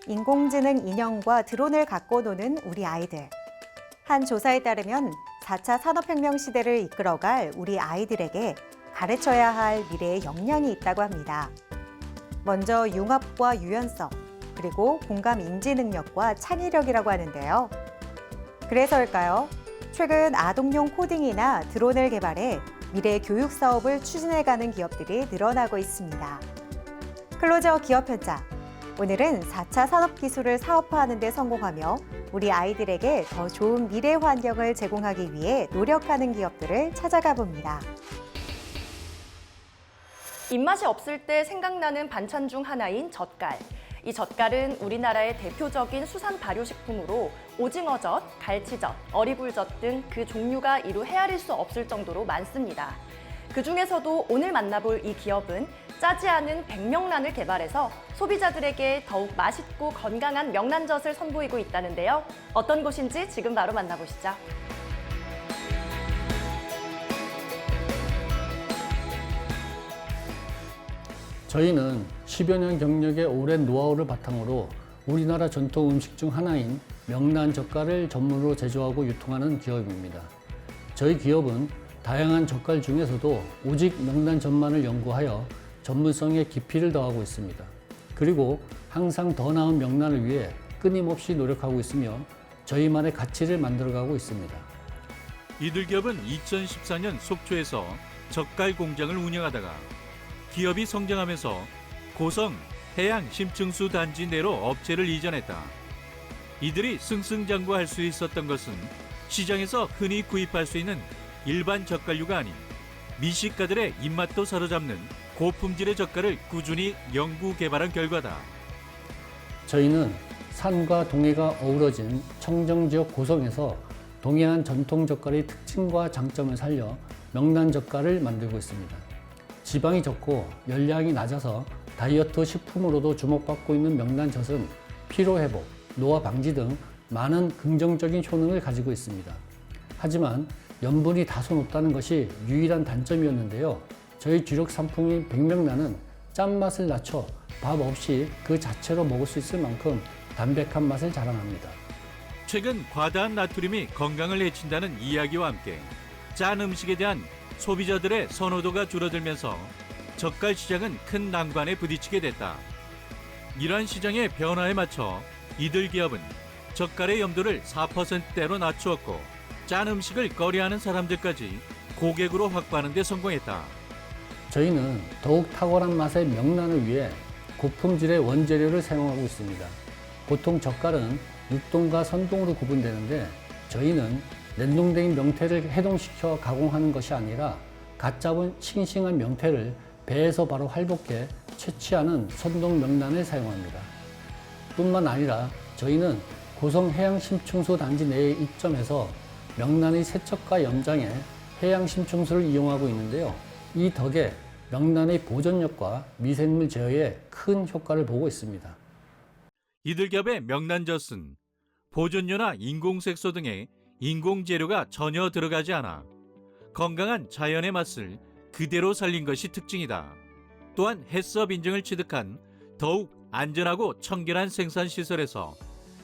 인공지능 인형과 드론을 갖고 노는 우리 아이들. 한 조사에 따르면 4차 산업혁명 시대를 이끌어갈 우리 아이들에게 가르쳐야 할 미래의 역량이 있다고 합니다. 먼저 융합과 유연성, 그리고 공감 인지 능력과 창의력이라고 하는데요. 그래서일까요? 최근 아동용 코딩이나 드론을 개발해 미래 교육 사업을 추진해가는 기업들이 늘어나고 있습니다. 클로저 기업 현장. 오늘은 4차 산업기술을 사업화하는 데 성공하며 우리 아이들에게 더 좋은 미래 환경을 제공하기 위해 노력하는 기업들을 찾아가 봅니다. 입맛이 없을 때 생각나는 반찬 중 하나인 젓갈. 이 젓갈은 우리나라의 대표적인 수산 발효식품으로 오징어젓, 갈치젓, 어리굴젓 등 그 종류가 이루 헤아릴 수 없을 정도로 많습니다. 그중에서도 오늘 만나볼 이 기업은 짜지 않은 백명란을 개발해서 소비자들에게 더욱 맛있고 건강한 명란젓을 선보이고 있다는데요. 어떤 곳인지 지금 바로 만나보시죠. 저희는 10여 년 경력의 오랜 노하우를 바탕으로 우리나라 전통 음식 중 하나인 명란 젓갈을 전문으로 제조하고 유통하는 기업입니다. 저희 기업은 다양한 젓갈 중에서도 오직 명란젓만을 연구하여 전문성에 깊이를 더하고 있습니다. 그리고 항상 더 나은 명란을 위해 끊임없이 노력하고 있으며 저희만의 가치를 만들어가고 있습니다. 이들 기업은 2014년 속초에서 젓갈 공장을 운영하다가 기업이 성장하면서 고성 해양 심층수 단지 내로 업체를 이전했다. 이들이 승승장구할 수 있었던 것은 시장에서 흔히 구입할 수 있는 일반 젓갈류가 아닌 미식가들의 입맛도 사로잡는 고품질의 젓갈을 꾸준히 연구 개발한 결과다. 저희는 산과 동해가 어우러진 청정지역 고성에서 동해안 전통 젓갈의 특징과 장점을 살려 명란 젓갈을 만들고 있습니다. 지방이 적고 열량이 낮아서 다이어트 식품으로도 주목받고 있는 명란젓은 피로회복, 노화 방지 등 많은 긍정적인 효능을 가지고 있습니다. 하지만 염분이 다소 높다는 것이 유일한 단점이었는데요. 저희 주력 상품인 백명란은 짠맛을 낮춰 밥 없이 그 자체로 먹을 수 있을 만큼 담백한 맛을 자랑합니다. 최근 과다한 나트륨이 건강을 해친다는 이야기와 함께 짠 음식에 대한 소비자들의 선호도가 줄어들면서 젓갈 시장은 큰 난관에 부딪히게 됐다. 이러한 시장의 변화에 맞춰 이들 기업은 젓갈의 염도를 4%대로 낮추었고 짠 음식을 꺼려하는 사람들까지 고객으로 확보하는 데 성공했다. 저희는 더욱 탁월한 맛의 명란을 위해 고품질의 원재료를 사용하고 있습니다. 보통 젓갈은 육동과 선동으로 구분되는데 저희는 냉동된 명태를 해동시켜 가공하는 것이 아니라 갓 잡은 싱싱한 명태를 배에서 바로 활복해 채취하는 선동 명란을 사용합니다. 뿐만 아니라 저희는 고성 해양심층소 단지 내에 입점해서 명란의 세척과 염장에 해양심층소를 이용하고 있는데요. 이 덕에 명란의 보존력과 미생물 제어에 큰 효과를 보고 있습니다. 이들 기업의 명란젓은 보존료나 인공색소 등의 인공재료가 전혀 들어가지 않아 건강한 자연의 맛을 그대로 살린 것이 특징이다. 또한 해썹 인증을 취득한 더욱 안전하고 청결한 생산시설에서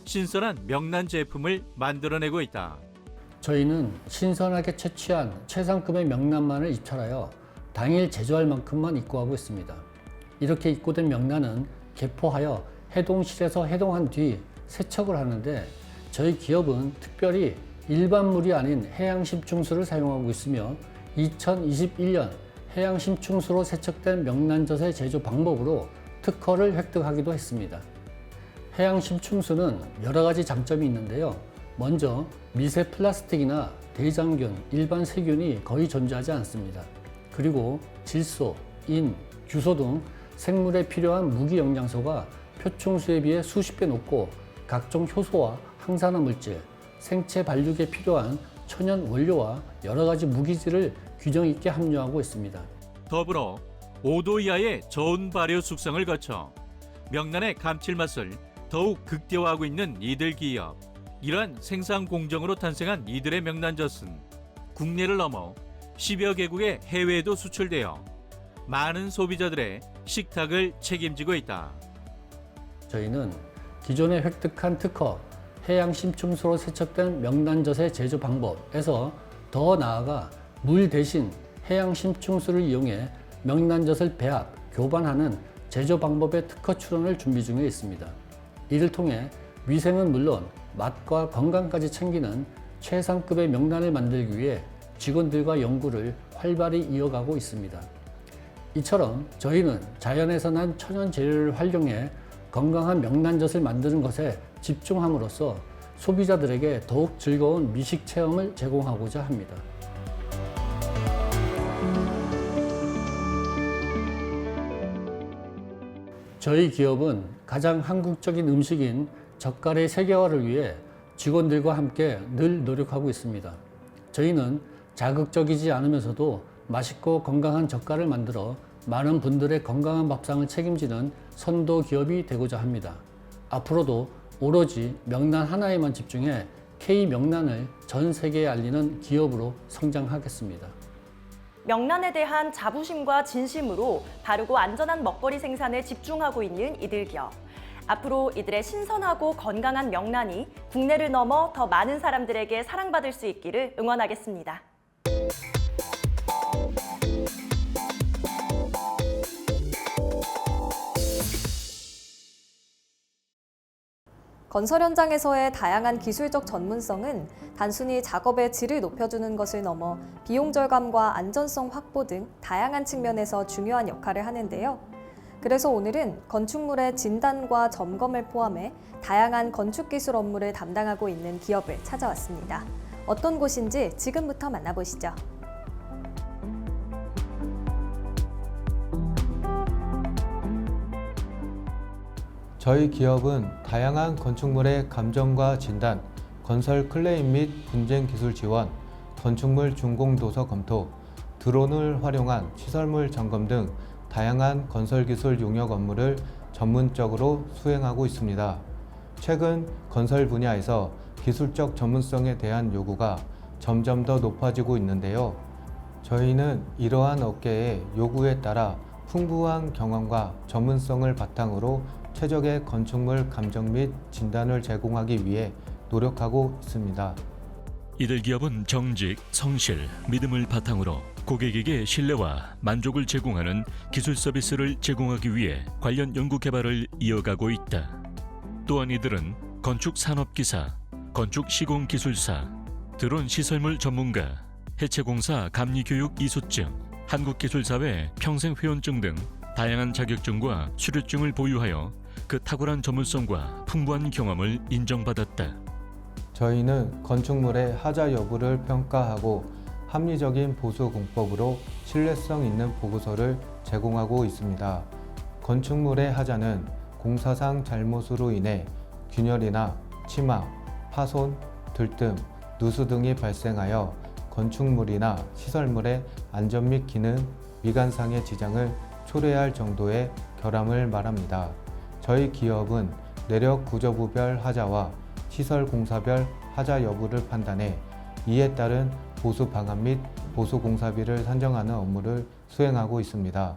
신선한 명란 제품을 만들어내고 있다. 저희는 신선하게 채취한 최상급의 명란만을 입찰하여 당일 제조할 만큼만 입고하고 있습니다. 이렇게 입고된 명란은 개포하여 해동실에서 해동한 뒤 세척을 하는데 저희 기업은 특별히 일반물이 아닌 해양심층수를 사용하고 있으며 2021년 해양심층수로 세척된 명란젓의 제조 방법으로 특허를 획득하기도 했습니다. 해양심층수는 여러 가지 장점이 있는데요. 먼저 미세 플라스틱이나 대장균, 일반 세균이 거의 존재하지 않습니다. 그리고 질소, 인, 규소 등 생물에 필요한 무기 영양소가 표충수에 비해 수십 배 높고 각종 효소와 항산화 물질, 생체 발육에 필요한 천연 원료와 여러 가지 무기질을 균형 있게 함유하고 있습니다. 더불어 5도 이하의 저온 발효 숙성을 거쳐 명란의 감칠맛을 더욱 극대화하고 있는 이들 기업. 이러한 생산 공정으로 탄생한 이들의 명란젓은 국내를 넘어 10여 개국의 해외에도 수출되어 많은 소비자들의 식탁을 책임지고 있다. 저희는 기존에 획득한 특허, 해양 심층수로 세척된 명란젓의 제조 방법에서 더 나아가 물 대신 해양 심층수를 이용해 명란젓을 배합, 교반하는 제조 방법의 특허 출원을 준비 중에 있습니다. 이를 통해 위생은 물론 맛과 건강까지 챙기는 최상급의 명란을 만들기 위해 직원들과 연구를 활발히 이어가고 있습니다. 이처럼 저희는 자연에서 난 천연 재료를 활용해 건강한 명란젓을 만드는 것에 집중함으로써 소비자들에게 더욱 즐거운 미식 체험을 제공하고자 합니다. 저희 기업은 가장 한국적인 음식인 젓갈의 세계화를 위해 직원들과 함께 늘 노력하고 있습니다. 저희는 자극적이지 않으면서도 맛있고 건강한 젓갈을 만들어 많은 분들의 건강한 밥상을 책임지는 선도 기업이 되고자 합니다. 앞으로도 오로지 명란 하나에만 집중해 K명란을 전 세계에 알리는 기업으로 성장하겠습니다. 명란에 대한 자부심과 진심으로 바르고 안전한 먹거리 생산에 집중하고 있는 이들 기업. 앞으로 이들의 신선하고 건강한 명란이 국내를 넘어 더 많은 사람들에게 사랑받을 수 있기를 응원하겠습니다. 건설 현장에서의 다양한 기술적 전문성은 단순히 작업의 질을 높여주는 것을 넘어 비용 절감과 안전성 확보 등 다양한 측면에서 중요한 역할을 하는데요. 그래서 오늘은 건축물의 진단과 점검을 포함해 다양한 건축 기술 업무를 담당하고 있는 기업을 찾아왔습니다. 어떤 곳인지 지금부터 만나보시죠. 저희 기업은 다양한 건축물의 감정과 진단, 건설 클레임 및 분쟁 기술 지원, 건축물 준공 도서 검토, 드론을 활용한 시설물 점검 등 다양한 건설 기술 용역 업무를 전문적으로 수행하고 있습니다. 최근 건설 분야에서 기술적 전문성에 대한 요구가 점점 더 높아지고 있는데요. 저희는 이러한 업계의 요구에 따라 풍부한 경험과 전문성을 바탕으로 최적의 건축물 감정 및 진단을 제공하기 위해 노력하고 있습니다. 이들 기업은 정직, 성실, 믿음을 바탕으로 고객에게 신뢰와 만족을 제공하는 기술 서비스를 제공하기 위해 관련 연구 개발을 이어가고 있다. 또한 이들은 건축 산업기사, 건축 시공기술사, 드론 시설물 전문가, 해체공사 감리교육 이수증, 한국기술사회 평생회원증 등 다양한 자격증과 수료증을 보유하여 그 탁월한 전문성과 풍부한 경험을 인정받았다. 저희는 건축물의 하자 여부를 평가하고 합리적인 보수 공법으로 신뢰성 있는 보고서를 제공하고 있습니다. 건축물의 하자는 공사상 잘못으로 인해 균열이나 치마, 파손, 들뜸, 누수 등이 발생하여 건축물이나 시설물의 안전 및 기능, 미관상의 지장을 초래할 정도의 결함을 말합니다. 저희 기업은 내력 구조부별 하자와 시설 공사별 하자 여부를 판단해 이에 따른 보수 방안 및 보수 공사비를 산정하는 업무를 수행하고 있습니다.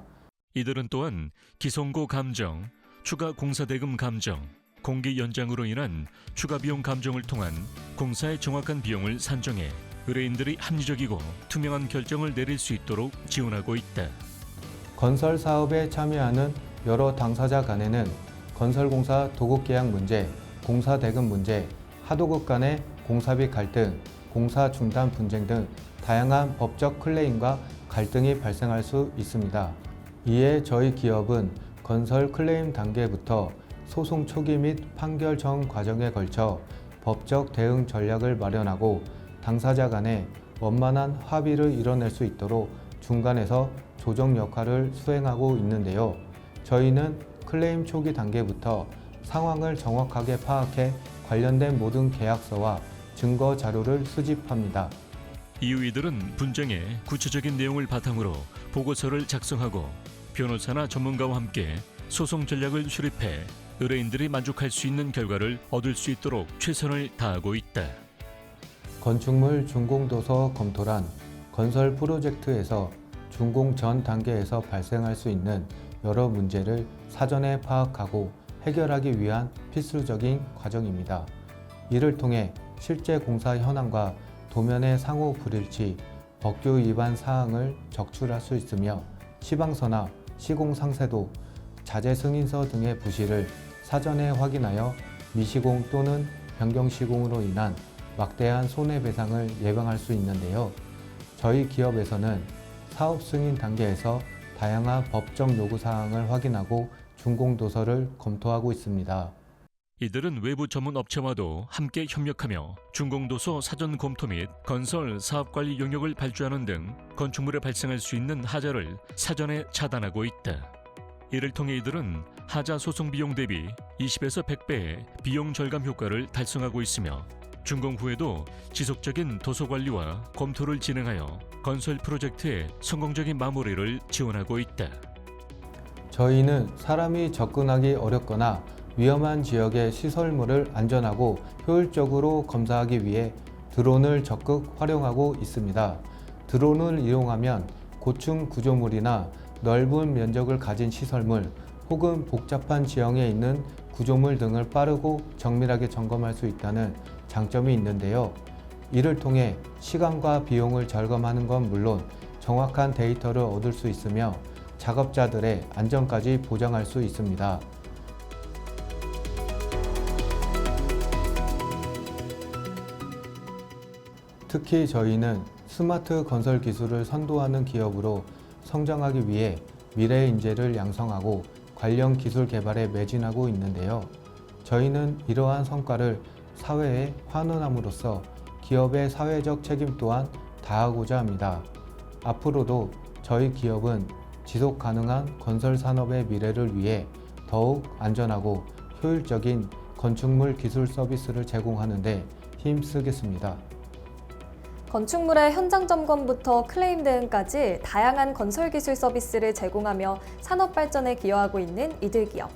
이들은 또한 기성고 감정, 추가 공사대금 감정, 공기 연장으로 인한 추가 비용 감정을 통한 공사의 정확한 비용을 산정해 의뢰인들이 합리적이고 투명한 결정을 내릴 수 있도록 지원하고 있다. 건설 사업에 참여하는 여러 당사자 간에는 건설공사 도급 계약 문제, 공사 대금 문제, 하도급 간의 공사비 갈등, 공사 중단 분쟁 등 다양한 법적 클레임과 갈등이 발생할 수 있습니다. 이에 저희 기업은 건설 클레임 단계부터 소송 초기 및 판결 전 과정에 걸쳐 법적 대응 전략을 마련하고 당사자 간에 원만한 합의를 이뤄낼 수 있도록 중간에서 조정 역할을 수행하고 있는데요. 저희는 클레임 초기 단계부터 상황을 정확하게 파악해 관련된 모든 계약서와 증거 자료를 수집합니다. 이후 이들은 분쟁의 구체적인 내용을 바탕으로 보고서를 작성하고 변호사나 전문가와 함께 소송 전략을 수립해 의뢰인들이 만족할 수 있는 결과를 얻을 수 있도록 최선을 다하고 있다. 건축물 준공도서 검토란 건설 프로젝트에서 준공 전 단계에서 발생할 수 있는 여러 문제를 사전에 파악하고 해결하기 위한 필수적인 과정입니다. 이를 통해 실제 공사 현황과 도면의 상호 불일치, 법규 위반 사항을 적출할 수 있으며 시방서나 시공 상세도, 자재 승인서 등의 부실을 사전에 확인하여 미시공 또는 변경 시공으로 인한 막대한 손해배상을 예방할 수 있는데요. 저희 기업에서는 사업 승인 단계에서 다양한 법적 요구사항을 확인하고 준공도서를 검토하고 있습니다. 이들은 외부 전문 업체와도 함께 협력하며 준공도서 사전 검토 및 건설 사업관리 용역을 발주하는 등 건축물에 발생할 수 있는 하자를 사전에 차단하고 있다. 이를 통해 이들은 하자 소송 비용 대비 20에서 100배의 비용 절감 효과를 달성하고 있으며 준공 후에도 지속적인 도서 관리와 검토를 진행하여 건설 프로젝트의 성공적인 마무리를 지원하고 있다. 저희는 사람이 접근하기 어렵거나 위험한 지역의 시설물을 안전하고 효율적으로 검사하기 위해 드론을 적극 활용하고 있습니다. 드론을 이용하면 고층 구조물이나 넓은 면적을 가진 시설물 혹은 복잡한 지형에 있는 구조물 등을 빠르고 정밀하게 점검할 수 있다는 장점이 있는데요. 이를 통해 시간과 비용을 절감하는 건 물론 정확한 데이터를 얻을 수 있으며 작업자들의 안전까지 보장할 수 있습니다. 특히 저희는 스마트 건설 기술을 선도하는 기업으로 성장하기 위해 미래 인재를 양성하고 관련 기술 개발에 매진하고 있는데요. 저희는 이러한 성과를 사회에 환원함으로써 기업의 사회적 책임 또한 다하고자 합니다. 앞으로도 저희 기업은 지속 가능한 건설 산업의 미래를 위해 더욱 안전하고 효율적인 건축물 기술 서비스를 제공하는 데 힘쓰겠습니다. 건축물의 현장 점검부터 클레임 대응까지 다양한 건설 기술 서비스를 제공하며 산업 발전에 기여하고 있는 이들 기업.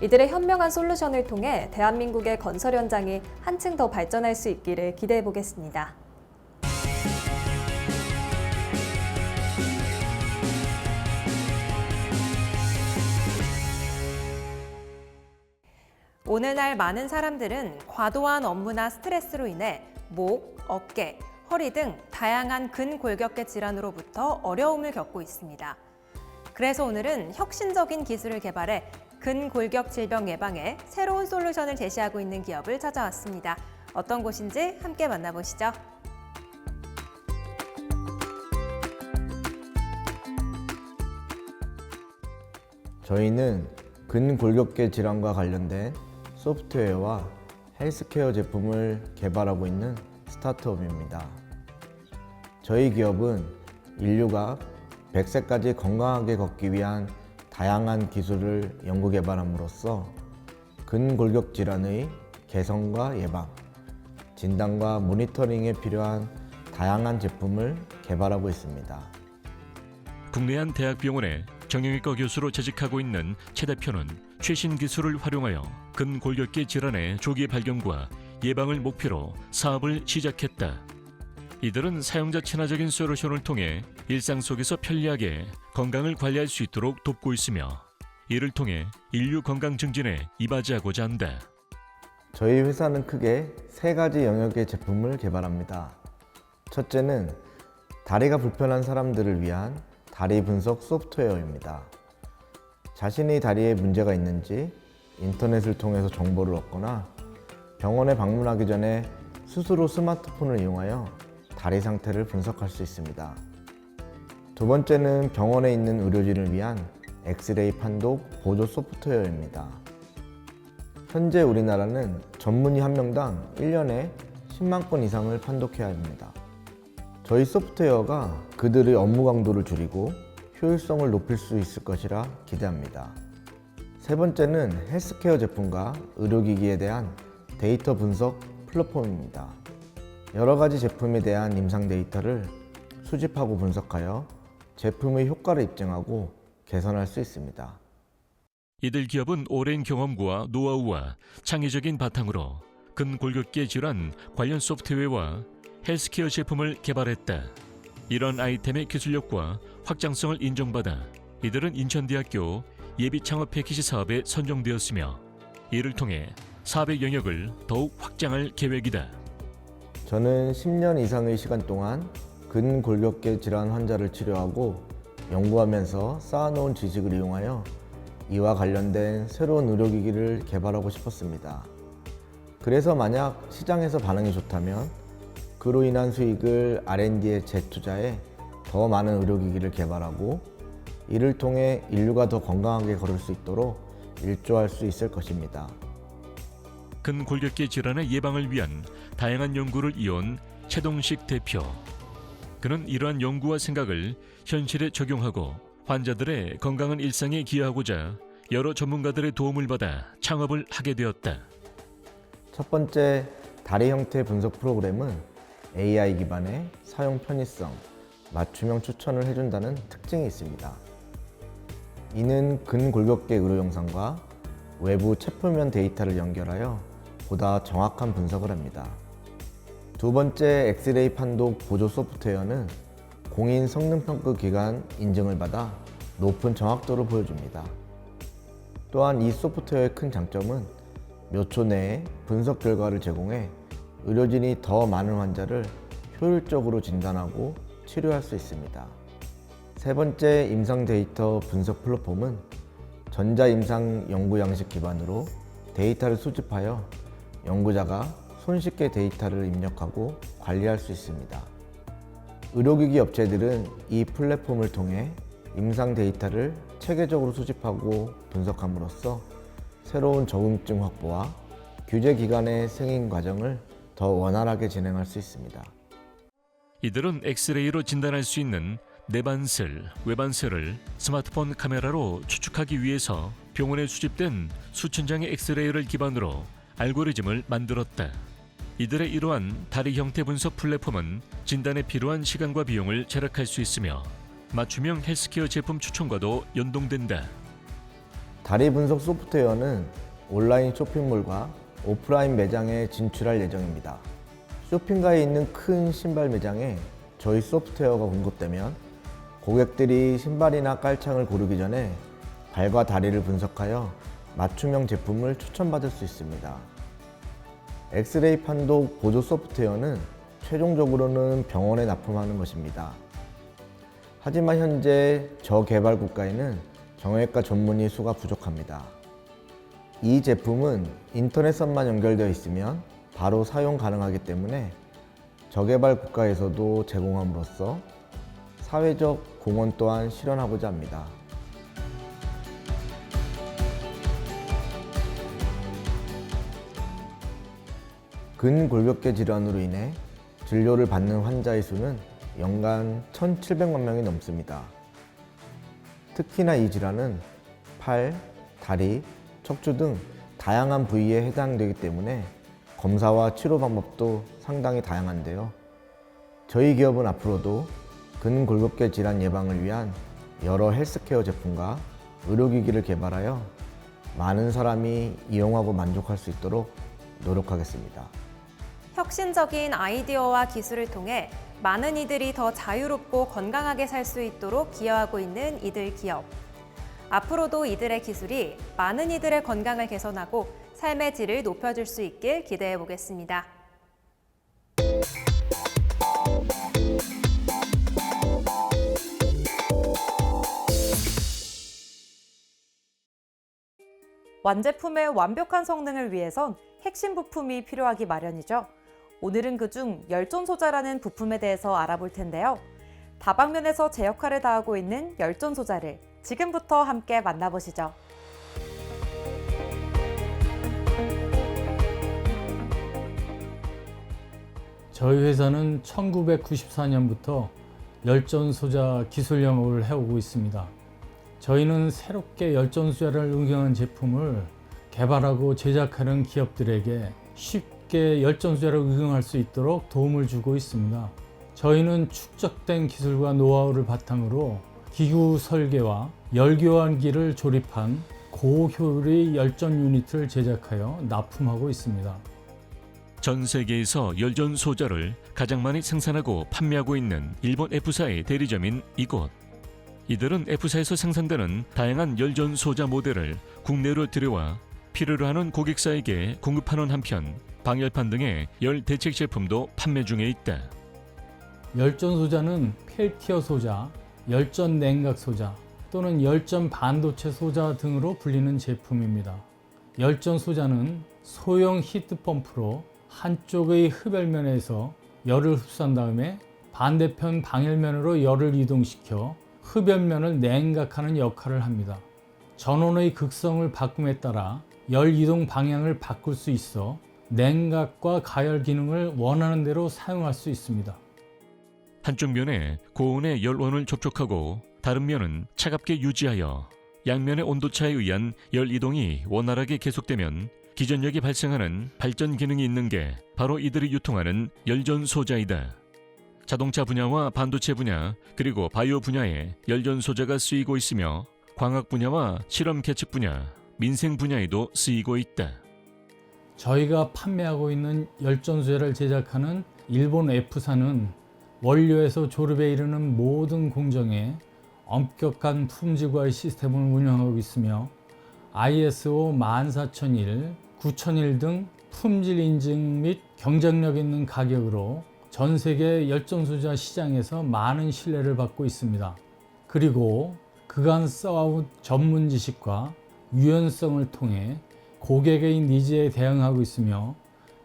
이들의 현명한 솔루션을 통해 대한민국의 건설 현장이 한층 더 발전할 수 있기를 기대해 보겠습니다. 오늘날 많은 사람들은 과도한 업무나 스트레스로 인해 목, 어깨, 허리 등 다양한 근골격계 질환으로부터 어려움을 겪고 있습니다. 그래서 오늘은 혁신적인 기술을 개발해 근골격 질병 예방에 새로운 솔루션을 제시하고 있는 기업을 찾아왔습니다. 어떤 곳인지 함께 만나보시죠. 저희는 근골격계 질환과 관련된 소프트웨어와 헬스케어 제품을 개발하고 있는 스타트업입니다. 저희 기업은 인류가 100세까지 건강하게 걷기 위한 다양한 기술을 연구 개발함으로써 근골격 질환의 개선과 예방, 진단과 모니터링에 필요한 다양한 제품을 개발하고 있습니다. 국내 한 대학병원에 정형외과 교수로 재직하고 있는 최 대표는 최신 기술을 활용하여 근골격계 질환의 조기 발견과 예방을 목표로 사업을 시작했다. 이들은 사용자 친화적인 솔루션을 통해 일상 속에서 편리하게 건강을 관리할 수 있도록 돕고 있으며 이를 통해 인류 건강 증진에 이바지하고자 한다. 저희 회사는 크게 3가지 영역의 제품을 개발합니다. 첫째는 다리가 불편한 사람들을 위한 다리 분석 소프트웨어입니다. 자신의 다리에 문제가 있는지 인터넷을 통해서 정보를 얻거나 병원에 방문하기 전에 스스로 스마트폰을 이용하여 다리 상태를 분석할 수 있습니다. 두 번째는 병원에 있는 의료진을 위한 엑스레이 판독 보조 소프트웨어입니다. 현재 우리나라는 전문의 한 명당 1년에 10만 건 이상을 판독해야 합니다. 저희 소프트웨어가 그들의 업무 강도를 줄이고 효율성을 높일 수 있을 것이라 기대합니다. 세 번째는 헬스케어 제품과 의료기기에 대한 데이터 분석 플랫폼입니다. 여러 가지 제품에 대한 임상 데이터를 수집하고 분석하여 제품의 효과를 입증하고 개선할 수 있습니다. 이들 기업은 오랜 경험과 노하우와 창의적인 바탕으로 근골격계 질환 관련 소프트웨어와 헬스케어 제품을 개발했다. 이런 아이템의 기술력과 확장성을 인정받아 이들은 인천대학교 예비 창업 패키지 사업에 선정되었으며 이를 통해 사업의 영역을 더욱 확장할 계획이다. 저는 10년 이상의 시간 동안 근골격계 질환 환자를 치료하고 연구하면서 쌓아놓은 지식을 이용하여 이와 관련된 새로운 의료기기를 개발하고 싶었습니다. 그래서 만약 시장에서 반응이 좋다면 그로 인한 수익을 R&D에 재투자해 더 많은 의료기기를 개발하고 이를 통해 인류가 더 건강하게 걸을 수 있도록 일조할 수 있을 것입니다. 근골격계 질환의 예방을 위한 다양한 연구를 이어온 최동식 대표. 그는 이러한 연구와 생각을 현실에 적용하고 환자들의 건강한 일상에 기여하고자 여러 전문가들의 도움을 받아 창업을 하게 되었다. 첫 번째 다리 형태 분석 프로그램은 AI 기반의 사용 편의성, 맞춤형 추천을 해준다는 특징이 있습니다. 이는 근골격계 의료 영상과 외부 체표면 데이터를 연결하여 보다 정확한 분석을 합니다. 두 번째 엑스레이 판독 보조 소프트웨어는 공인 성능평가 기관 인증을 받아 높은 정확도를 보여줍니다. 또한 이 소프트웨어의 큰 장점은 몇 초 내에 분석 결과를 제공해 의료진이 더 많은 환자를 효율적으로 진단하고 치료할 수 있습니다. 세 번째 임상 데이터 분석 플랫폼은 전자임상 연구 양식 기반으로 데이터를 수집하여 연구자가 손쉽게 데이터를 입력하고 관리할 수 있습니다. 의료기기 업체들은 이 플랫폼을 통해 임상 데이터를 체계적으로 수집하고 분석함으로써 새로운 적응증 확보와 규제 기간의 승인 과정을 더 원활하게 진행할 수 있습니다. 이들은 엑스레이로 진단할 수 있는 내반슬, 외반슬을 스마트폰 카메라로 추측하기 위해서 병원에 수집된 수천 장의 엑스레이를 기반으로 알고리즘을 만들었다. 이들의 이러한 다리 형태 분석 플랫폼은 진단에 필요한 시간과 비용을 절약할 수 있으며 맞춤형 헬스케어 제품 추천과도 연동된다. 다리 분석 소프트웨어는 온라인 쇼핑몰과 오프라인 매장에 진출할 예정입니다. 쇼핑가에 있는 큰 신발 매장에 저희 소프트웨어가 공급되면 고객들이 신발이나 깔창을 고르기 전에 발과 다리를 분석하여 맞춤형 제품을 추천받을 수 있습니다. 엑스레이 판독 보조 소프트웨어는 최종적으로는 병원에 납품하는 것입니다. 하지만 현재 저개발 국가에는 정형외과 전문의 수가 부족합니다. 이 제품은 인터넷선만 연결되어 있으면 바로 사용 가능하기 때문에 저개발 국가에서도 제공함으로써 사회적 공헌 또한 실현하고자 합니다. 근골격계 질환으로 인해 진료를 받는 환자의 수는 연간 1,700만 명이 넘습니다. 특히나 이 질환은 팔, 다리, 척추 등 다양한 부위에 해당되기 때문에 검사와 치료 방법도 상당히 다양한데요. 저희 기업은 앞으로도 근골격계 질환 예방을 위한 여러 헬스케어 제품과 의료기기를 개발하여 많은 사람이 이용하고 만족할 수 있도록 노력하겠습니다. 혁신적인 아이디어와 기술을 통해 많은 이들이 더 자유롭고 건강하게 살 수 있도록 기여하고 있는 이들 기업. 앞으로도 이들의 기술이 많은 이들의 건강을 개선하고 삶의 질을 높여줄 수 있길 기대해 보겠습니다. 완제품의 완벽한 성능을 위해선 핵심 부품이 필요하기 마련이죠. 오늘은 그중 열전소자라는 부품에 대해서 알아볼 텐데요. 다방면에서 제 역할을 다하고 있는 열전소자를 지금부터 함께 만나보시죠. 저희 회사는 1994년부터 열전소자 기술 영업을 해오고 있습니다. 저희는 새롭게 열전소자를 응용한 제품을 개발하고 제작하는 기업들에게 쉽게 열전소자를 응용할 수 있도록 도움을 주고 있습니다. 저희는 축적된 기술과 노하우를 바탕으로 기구 설계와 열교환기를 조립한 고효율의 열전 유닛을 제작하여 납품하고 있습니다. 전 세계에서 열전 소자를 가장 많이 생산하고 판매하고 있는 일본 F사의 대리점인 이곳. 이들은 F사에서 생산되는 다양한 열전소자 모델을 국내로 들여와 필요로 하는 고객사에게 공급하는 한편 방열판 등의 열 대책 제품도 판매 중에 있다. 열전 소자는 펠티어 소자, 열전 냉각 소자 또는 열전 반도체 소자 등으로 불리는 제품입니다. 열전 소자는 소형 히트펌프로 한쪽의 흡열면에서 열을 흡수한 다음에 반대편 방열면으로 열을 이동시켜 흡열면을 냉각하는 역할을 합니다. 전원의 극성을 바꿈에 따라 열 이동 방향을 바꿀 수 있어 냉각과 가열 기능을 원하는 대로 사용할 수 있습니다. 한쪽 면에 고온의 열원을 접촉하고 다른 면은 차갑게 유지하여 양면의 온도차에 의한 열 이동이 원활하게 계속되면 기전력이 발생하는 발전 기능이 있는 게 바로 이들이 유통하는 열전 소자이다. 자동차 분야와 반도체 분야 그리고 바이오 분야에 열전 소자가 쓰이고 있으며 광학 분야와 실험 계측 분야, 민생 분야에도 쓰이고 있다. 저희가 판매하고 있는 열전 소자를 제작하는 일본 F사는 원료에서 조립에 이르는 모든 공정에 엄격한 품질과의 시스템을 운영하고 있으며 ISO 14001, 9001 등 품질 인증 및 경쟁력 있는 가격으로 전 세계 열전 소자 시장에서 많은 신뢰를 받고 있습니다. 그리고 그간 쌓아온 전문 지식과 유연성을 통해 고객의 니즈에 대응하고 있으며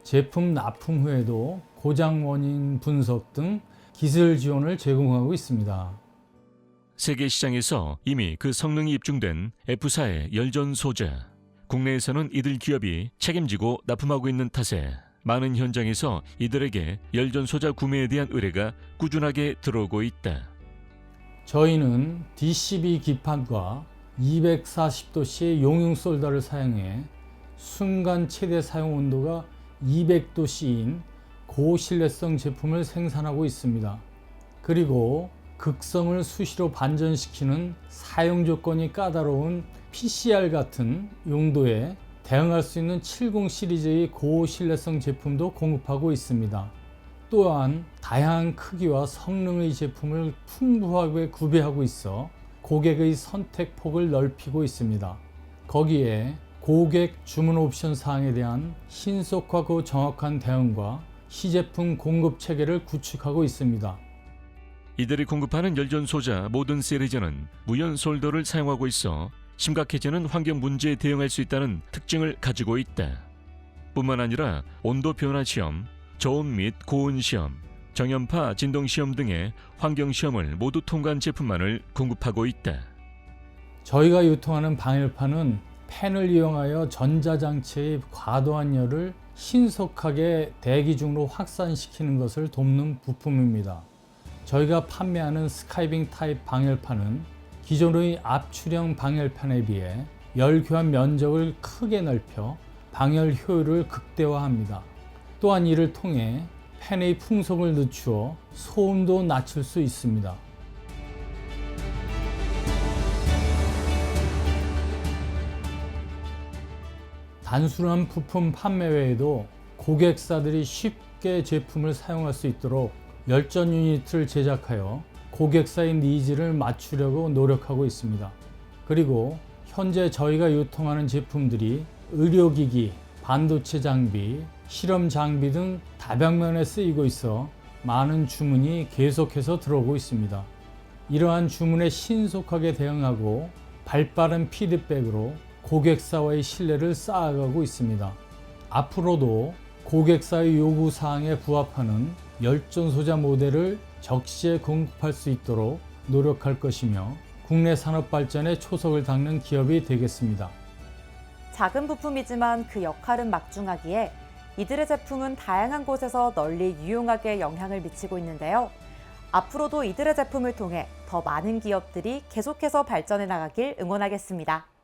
제품 납품 후에도 고장 원인 분석 등 기술 지원을 제공하고 있습니다. 세계 시장에서 이미 그 성능이 입증된 F사의 열전 소자. 국내에서는 이들 기업이 책임지고 납품하고 있는 탓에 많은 현장에서 이들에게 열전 소자 구매에 대한 의뢰가 꾸준하게 들어오고 있다. 저희는 DCB 기판과 240도씨의 용융 솔더를 사용해 순간 최대 사용 온도가 200도씨인 고신뢰성 제품을 생산하고 있습니다. 그리고 극성을 수시로 반전시키는 사용 조건이 까다로운 PCR 같은 용도에 대응할 수 있는 70 시리즈의 고신뢰성 제품도 공급하고 있습니다. 또한 다양한 크기와 성능의 제품을 풍부하게 구비하고 있어 고객의 선택 폭을 넓히고 있습니다. 거기에 고객 주문 옵션 사항에 대한 신속하고 정확한 대응과 시제품 공급 체계를 구축하고 있습니다. 이들이 공급하는 열전 소자 모든 시리즈는 무연 솔더를 사용하고 있어 심각해지는 환경 문제에 대응할 수 있다는 특징을 가지고 있다. 뿐만 아니라 온도 변화 시험, 저온 및 고온 시험, 정연파 진동 시험 등의 환경 시험을 모두 통과한 제품만을 공급하고 있다. 저희가 유통하는 방열판은 팬을 이용하여 전자장치의 과도한 열을 신속하게 대기 중으로 확산시키는 것을 돕는 부품입니다. 저희가 판매하는 스카이빙 타입 방열판은 기존의 압출형 방열판에 비해 열 교환 면적을 크게 넓혀 방열 효율을 극대화합니다. 또한 이를 통해 팬의 풍속을 늦추어 소음도 낮출 수 있습니다. 단순한 부품 판매 외에도 고객사들이 쉽게 제품을 사용할 수 있도록 열전 유니트를 제작하여 고객사의 니즈를 맞추려고 노력하고 있습니다. 그리고 현재 저희가 유통하는 제품들이 의료기기, 반도체 장비, 실험 장비 등 다방면에 쓰이고 있어 많은 주문이 계속해서 들어오고 있습니다. 이러한 주문에 신속하게 대응하고 발빠른 피드백으로 고객사와의 신뢰를 쌓아가고 있습니다. 앞으로도 고객사의 요구사항에 부합하는 열전 소자 모델을 적시에 공급할 수 있도록 노력할 것이며 국내 산업 발전에 초석을 닦는 기업이 되겠습니다. 작은 부품이지만 그 역할은 막중하기에 이들의 제품은 다양한 곳에서 널리 유용하게 영향을 미치고 있는데요. 앞으로도 이들의 제품을 통해 더 많은 기업들이 계속해서 발전해 나가길 응원하겠습니다.